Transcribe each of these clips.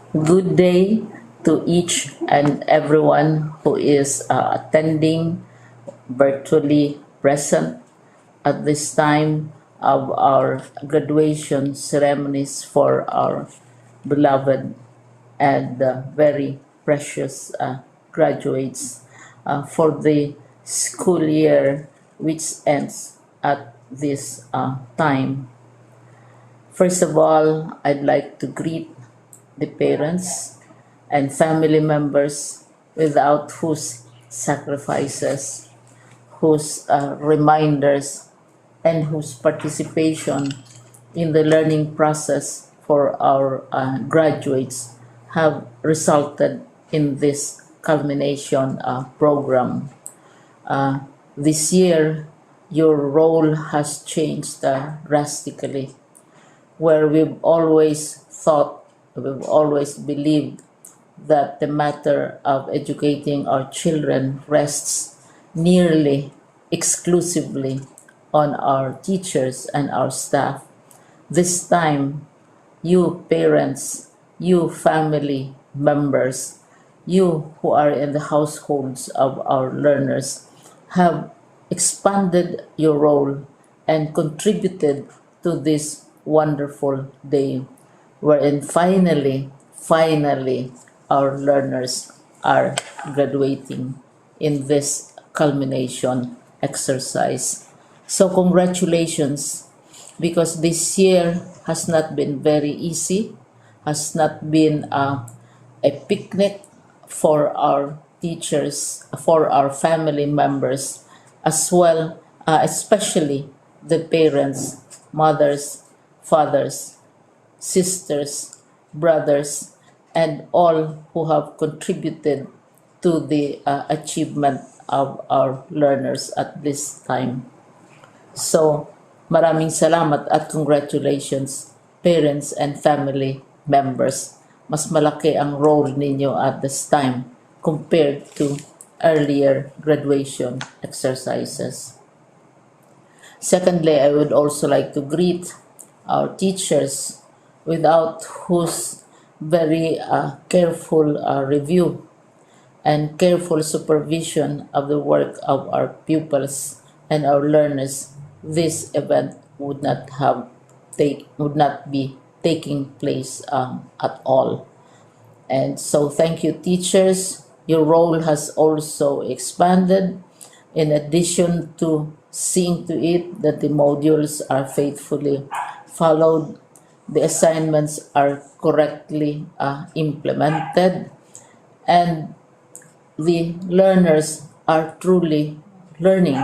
Good day to each and everyone who is attending virtually present at this time of our graduation ceremonies for our beloved and very precious graduates for the school year which ends at this time. First of all, I'd like to greet the parents and family members without whose sacrifices, whose reminders, and whose participation in the learning process for our graduates have resulted in this culmination program. This year, your role has changed drastically, where we've always believed that the matter of educating our children rests nearly exclusively on our teachers and our staff. This time, you parents, you family members, you who are in the households of our learners have expanded your role and contributed to this wonderful day wherein finally, our learners are graduating in this culmination exercise. So congratulations, because this year has not been very easy, has not been a picnic for our teachers, for our family members, as well, especially the parents, mothers, fathers, sisters, brothers, and all who have contributed to the achievement of our learners at this time. So, maraming salamat at congratulations, parents and family members. Mas malaki ang role ninyo at this time compared to earlier graduation exercises. Secondly, I would also like to greet our teachers, without whose very careful review and careful supervision of the work of our pupils and our learners, this event would not be taking place at all. And so thank you, teachers. Your role has also expanded, in addition to seeing to it that the modules are faithfully followed, the assignments are correctly implemented, and the learners are truly learning.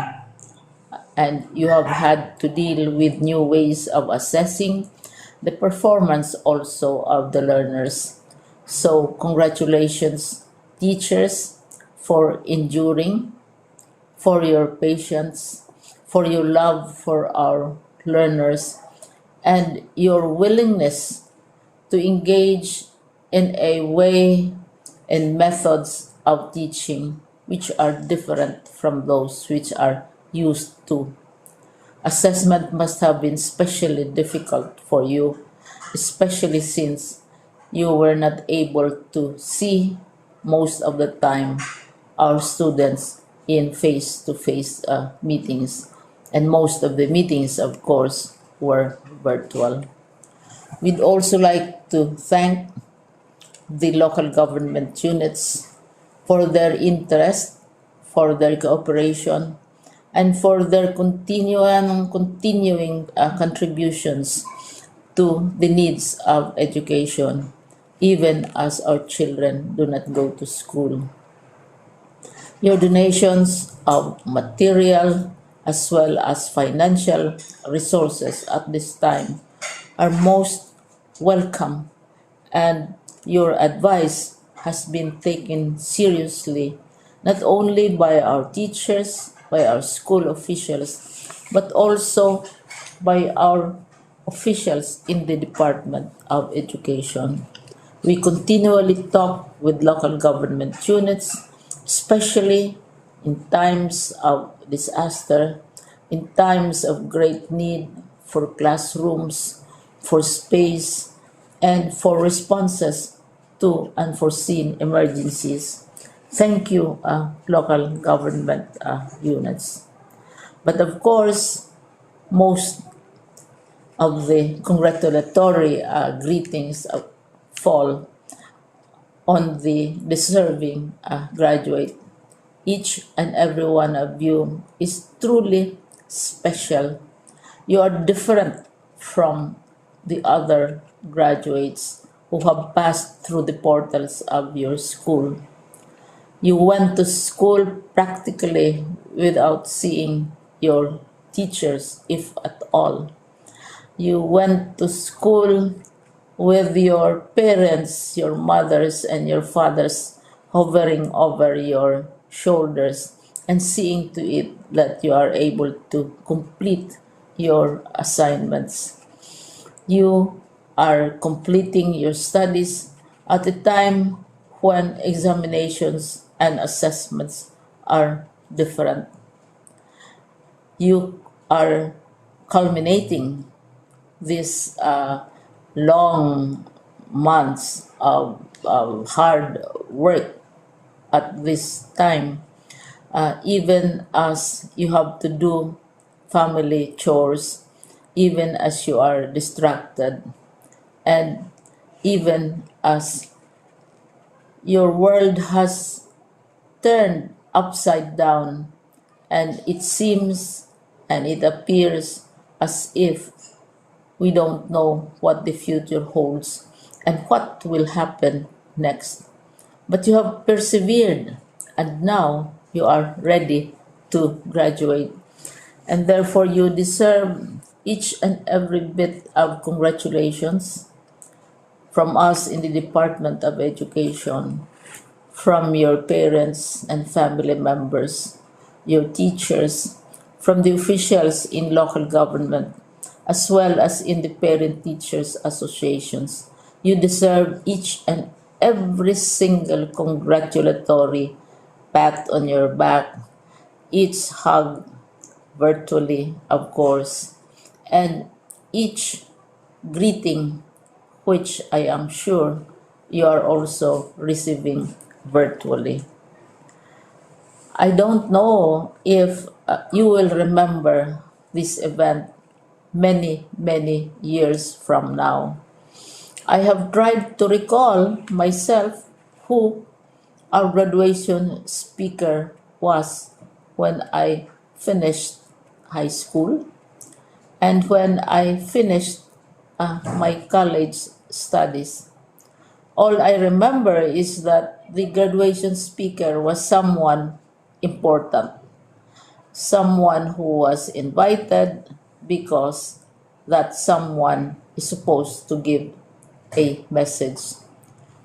And you have had to deal with new ways of assessing the performance also of the learners. So congratulations, teachers, for enduring, for your patience, for your love for our learners, and your willingness to engage in a way and methods of teaching which are different from those which are used to. Assessment must have been especially difficult for you, especially since you were not able to see most of the time our students in face-to-face meetings, and most of the meetings, of course, were virtual. We'd also like to thank the local government units for their interest, for their cooperation, and for their continuing contributions to the needs of education, even as our children do not go to school. Your donations of material as well as financial resources at this time are most welcome, and your advice has been taken seriously not only by our teachers, by our school officials, but also by our officials in the Department of Education. We continually talk with local government units, especially in times of disaster, in times of great need for classrooms, for space, and for responses to unforeseen emergencies. Thank you, local government units. But of course, most of the congratulatory greetings fall on the deserving graduate. Each and every one of you is truly special. You are different from the other graduates who have passed through the portals of your school. You went to school practically without seeing your teachers, if at all. You went to school with your parents, your mothers, and your fathers hovering over your shoulders and seeing to it that you are able to complete your assignments. You are completing your studies at a time when examinations and assessments are different. You are culminating these long months of hard work at this time, even as you have to do family chores, even as you are distracted, and even as your world has turned upside down, and it seems and it appears as if we don't know what the future holds and what will happen next. But you have persevered, and now you are ready to graduate. And therefore, you deserve each and every bit of congratulations from us in the Department of Education, from your parents and family members, your teachers, from the officials in local government, as well as in the parent teachers associations. You deserve each and every single congratulatory pat on your back, each hug virtually, of course, and each greeting, which I am sure you are also receiving virtually. I don't know if you will remember this event many, many years from now. I have tried to recall myself who our graduation speaker was when I finished high school and when I finished my college studies. All I remember is that the graduation speaker was someone important, someone who was invited because that someone is supposed to give a message.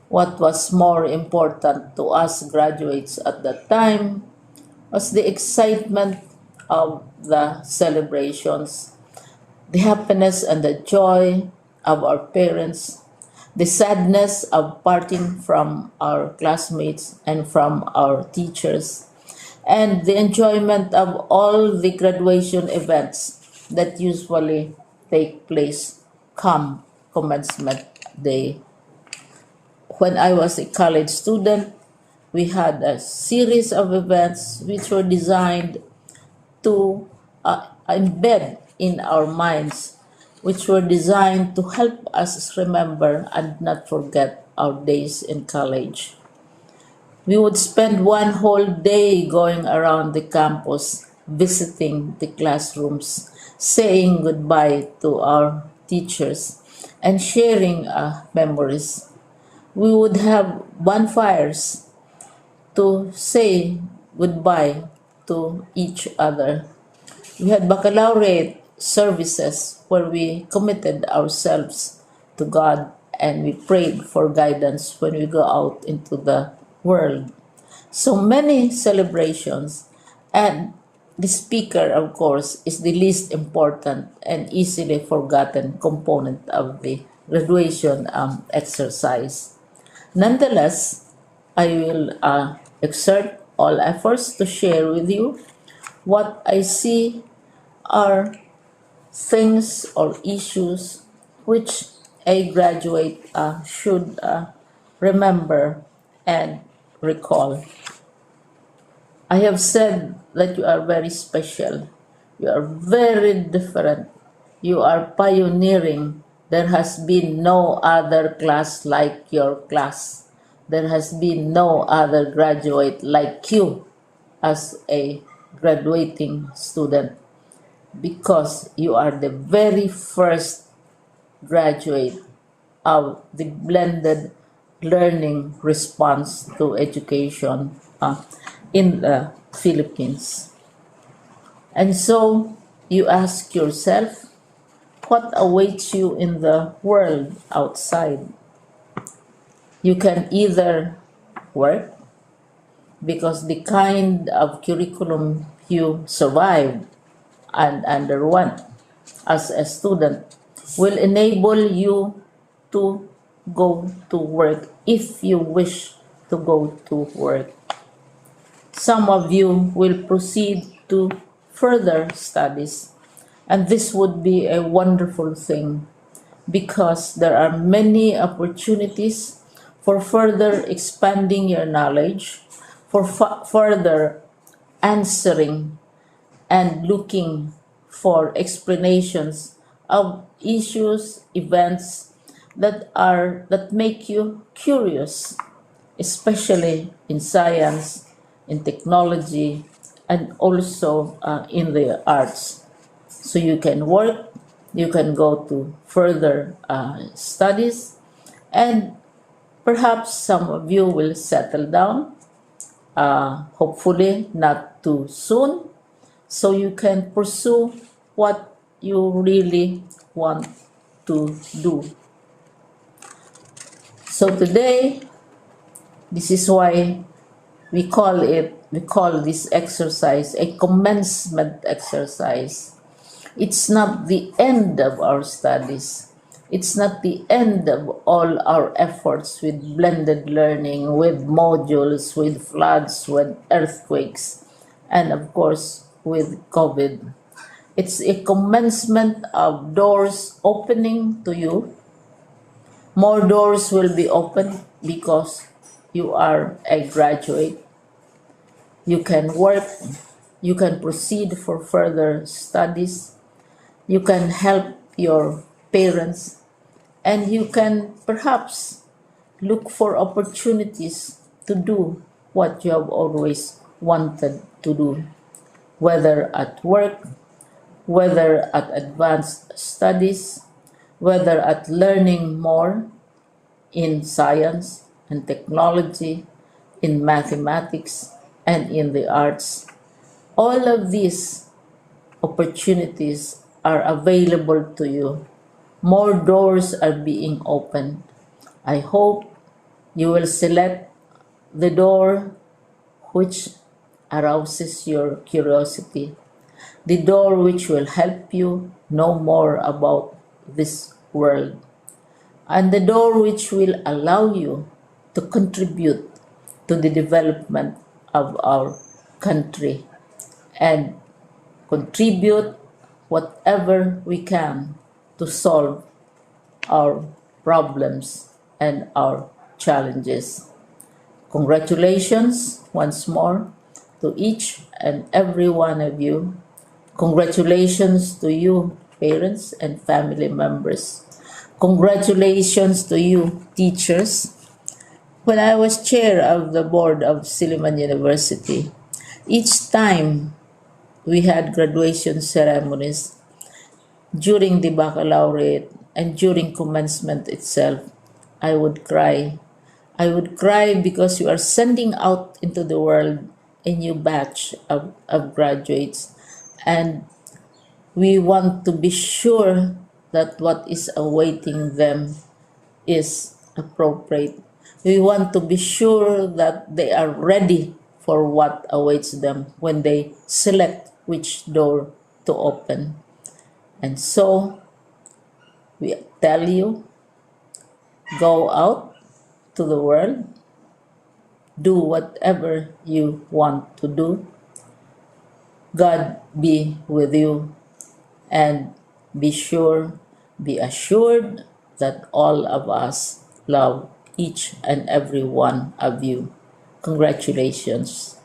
What was more important to us graduates at that time was the excitement of the celebrations, the happiness and the joy of our parents, the sadness of parting from our classmates and from our teachers, and the enjoyment of all the graduation events that usually take place come commencement day. When I was a college student, we had a series of events which were designed to embed in our minds, which were designed to help us remember and not forget our days in college. We would spend one whole day going around the campus, visiting the classrooms, saying goodbye to our teachers, and sharing memories. We would have bonfires to say goodbye to each other. We had baccalaureate services where we committed ourselves to God and we prayed for guidance when we go out into the world. So many celebrations, and the speaker, of course, is the least important and easily forgotten component of the graduation exercise. Nonetheless, I will exert all efforts to share with you what I see are things or issues which a graduate should remember, and recall. I have said that you are very special. You are very different. You are pioneering. There has been no other class like your class. There has been no other graduate like you as a graduating student, because you are the very first graduate of the blended learning response to education in the Philippines. And so you ask yourself, what awaits you in the world outside? You can either work, because the kind of curriculum you survived and underwent as a student will enable you to go to work if you wish to go to work. Some of you will proceed to further studies, and this would be a wonderful thing, because there are many opportunities for further expanding your knowledge, for further answering and looking for explanations of issues, events that make you curious, especially in science, in technology, and also in the arts. So you can work, you can go to further studies, and perhaps some of you will settle down, hopefully not too soon, so you can pursue what you really want to do. So today, this is why we call this exercise a commencement exercise. It's not the end of our studies. It's not the end of all our efforts with blended learning, with modules, with floods, with earthquakes, and of course with COVID. It's a commencement of doors opening to you. More doors will be opened because you are a graduate. You can work, you can proceed for further studies, you can help your parents, and you can perhaps look for opportunities to do what you have always wanted to do, whether at work, whether at advanced studies, whether at learning more in science and technology, in mathematics, and in the arts. All of these opportunities are available to you. More doors are being opened. I hope you will select the door which arouses your curiosity, the door which will help you know more about this world, and the door which will allow you to contribute to the development of our country and contribute whatever we can to solve our problems and our challenges. Congratulations once more to each and every one of you. Congratulations to you, parents and family members. Congratulations to you, teachers. When I was chair of the board of Silliman University, each time we had graduation ceremonies, during the baccalaureate and during commencement itself, I would cry. I would cry because you are sending out into the world a new batch of graduates, and we want to be sure that what is awaiting them is appropriate. We want to be sure that they are ready for what awaits them when they select which door to open. And so we tell you, go out to the world, do whatever you want to do. God be with you, and be assured that all of us love each and every one of you. Congratulations.